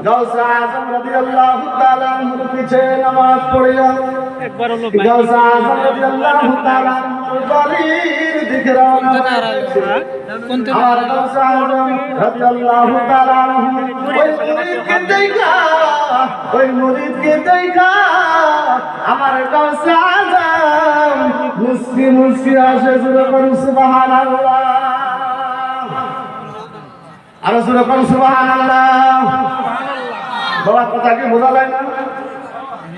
গাউসে আজম রাদিয়াল্লাহু তাআলা আনহুর পিছে নামাজ পড়িয়া একবার হলো গাউসে আজম রাদিয়াল্লাহু তাআলা আনহুর বাড়ির দিকে রওনা হয়েছে। আর গাউসে আজম রাদিয়াল্লাহু তাআলা আনহু ওই মুরিদকে দেখা আমার গাউসে আজম মুস্কি মুস্কি আসে সুবহানাল্লাহ। আর সুবহানাল্লাহ। বাবা কথা কি বোঝা যায় না?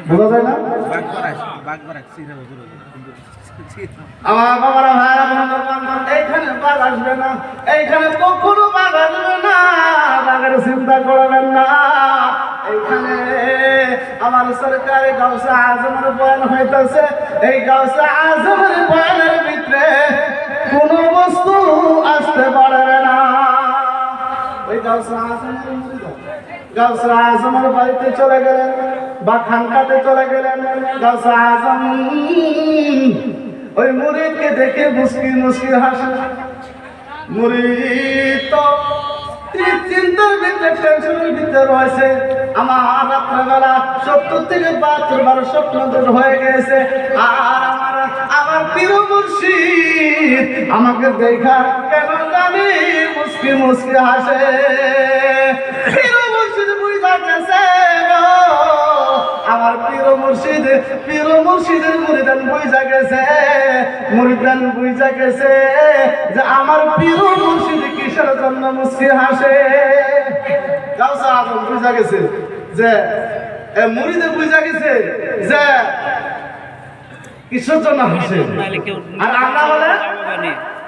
বোঝা যায় না? আমার বাবারা ভাইরা এইখানে বাঘ আসবে না, এইখানে কখনো বাঘ আসবে না, বাঘের চিন্তা করবেন না। এইখানে আমার সরকারি গাউসে আজমের বয়ান হইতেছে। এই গাউসে আজমের বয়ানের ভিতরে কোনো বস্তু আসতে পারবে না। ওই গাউসে আজমের বাড়িতে চলে গেলেন বা খানকাতে চলে গেলেন। গাউসে আজম ওই মুরিদকে দেখে মুস্কি মুস্কি হাসে। মুরিদ তো চিন্তার ভিতরে টেনশনের ভিতরে রয়েছে। আমার রাত্রেবেলা 70 থেকে 72 বার স্বপ্ন দূর হয়ে গেছে। আর আমার প্রিয় মুর্শিদ আমাকে দেখা কেন জানি মুস্কি মুস্কি হাসে। প্রিয় মুর্শিদ বুঝা গেছে আমার প্রিয় মুর্শিদের মুরিদান বুঝা গেছে। মুরিদান বুঝা গেছে যে আমার প্রিয় মুর্শিদ কিসের জন্য মুস্কি হাসে। গাউসে আজম বুঝা গেছে যে মুরিদে বুঝা গেছে যে কিসের জন্য হাসে। আর আমরা বলে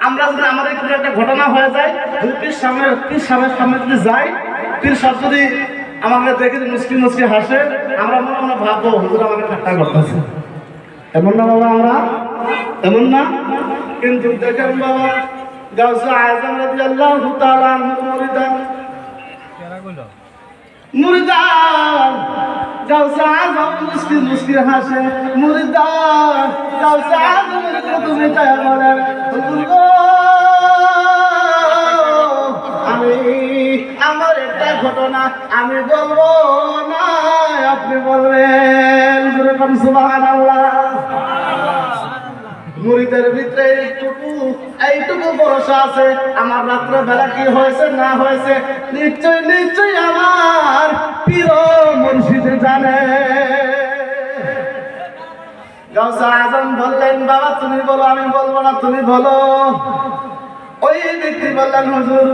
আমরা যদি আমাদের কোনো একটা ঘটনা হয়ে যায়, পীর সামনে যদি যাই, পীর সাহেব যদি আমাকে দেখে মুস্কি মুস্কি হাসে, আমরা মনে মনে ভাববো হুজুর আমাকে ঠাট্টা করতেছে। এমন না বাবা? আমরা এমন না? কিন্তু দেখেন বাবা গাউসে আজম রাদিয়াল্লাহু তাআলা আনহু মুরিদান গাউসে আজম মুস্কি মুস্কি হাসে। মুরিদান গাউসে আজমের কদমে যায় বলেন আমি আমার একটা ঘটনা আমি বলবো না, আপনি বলবেন। সুবহানাল্লাহ। মুরিদের ভিতরে এইটুকু ভরসা আছে আমার রাত্রে বেলা কি হয়েছে না হয়েছে নিশ্চয় আমার প্রিয় মুর্শিদ জানে। গাউসে আজম বললেন বাবা তুমি বলো, আমি বলবো না, তুমি বলো। ওই ব্যক্তি বললেন হুজুর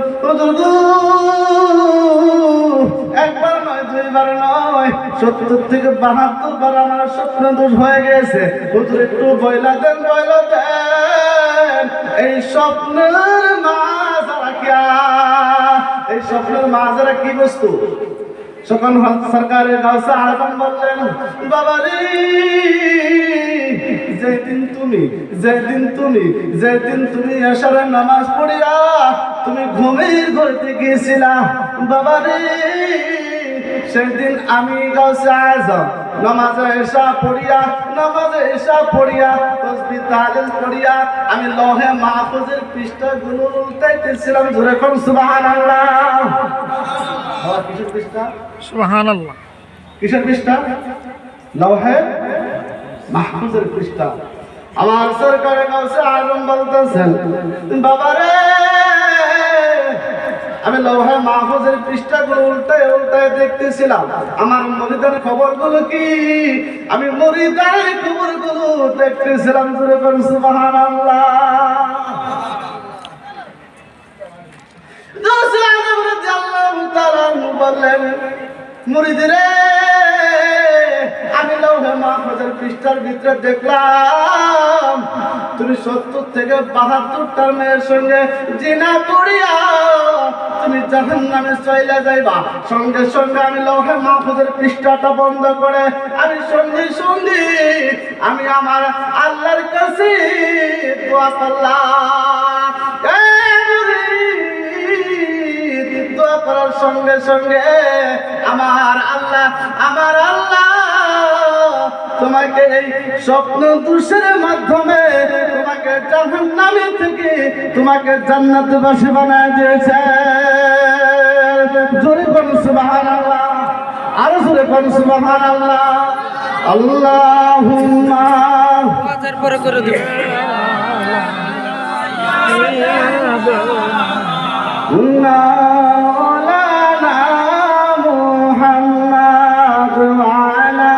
একবার নয়, দুইবার নয়, 70 থেকে 72 বার আমার স্বপ্ন দোষ হয়ে গেছে। হুজুর একটু বইলা দেন। এই স্বপ্নের মাঝারা কি বস্তু? তখন সরকারের গাউসে আজম বললেন বাবারে যেদিন তুমি এশারের নামাজ পড়িয়া তুমি ঘুমের ঘরে গিয়েছিলা বাবারে, সেদিন আমি গাউসে আজম নামাজে এশা পড়িয়া তাসবিহ তাহলিল পড়িয়া আমি লৌহে মাহফুজের পৃষ্ঠাগুলো উল্টাইতেছিলাম। জোরে কোন সুবহানাল্লাহ। কিসের পৃষ্ঠা? সুবহানাল্লাহ। কিসের পৃষ্ঠা? লৌহে মাহফুজের পৃষ্ঠা। আমার সরকারে গাউসে আজম বলতেছেন বাবারে আমি লৌহে মাহফুজের পৃষ্ঠাগুলো উল্টায় দেখতেছিলাম। আমার মুরিদের খবরগুলো কি? আমি মুরিদের খবরগুলো দেখতেছিলাম। জোরে কোন সুবহানাল্লাহ। গাউসে আজম রাদিয়াল্লাহু তাআলা বললেন মুরিদরে আমি লৌহে মাহফুজের পৃষ্ঠার ভিতরে দেখলাম তুমি 70 থেকে 72টা মেয়ের সঙ্গে জিনা করিয়া তুমি জাহান্নামে চলে যাইবা। সঙ্গে সঙ্গে আমি লৌহে মাহফুজের পৃষ্ঠাটা বন্ধ করে আমি সঙ্গে আমি আমার আল্লাহর কাছে দোয়া করলাম। দোয়া করার সঙ্গে আমার আল্লাহ তোমাকে এই স্বপ্ন দৃশ্যের মাধ্যমে তোমাকে জাহান্নামে থেকে তোমাকে জান্নাতবাসী বানায় দিয়েছে। জোরে বলুন সুবহানাল্লাহ। আর সুরে কোন সুবহানাল্লাহ আল্লাহুম্মা বাজার পরে করে দেব মাওলানা মুহাম্মদ ওয়ালা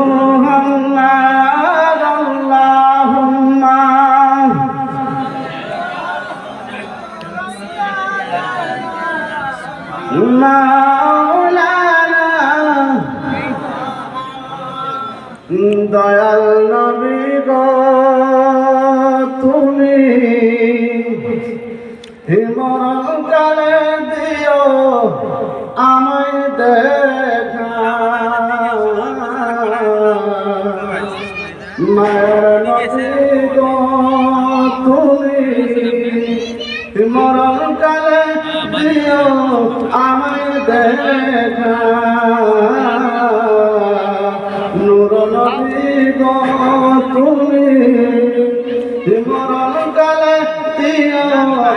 মুহাম্মদ আল্লাহুম্মা মাওলানা দয়াল নবী গো তুমি মরণ কালে দিও আমায় দেখা মায়ের নবী গো তুমি মরণ কালে দিও আমায় দেখা নূর নবী গো তুমি মরণ কালে দিও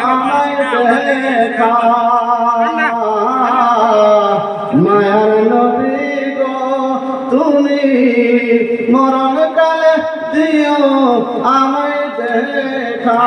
আমায় দেখা মায়ার নবী গো তুমি মরণ কালে দিও আমায় দেখা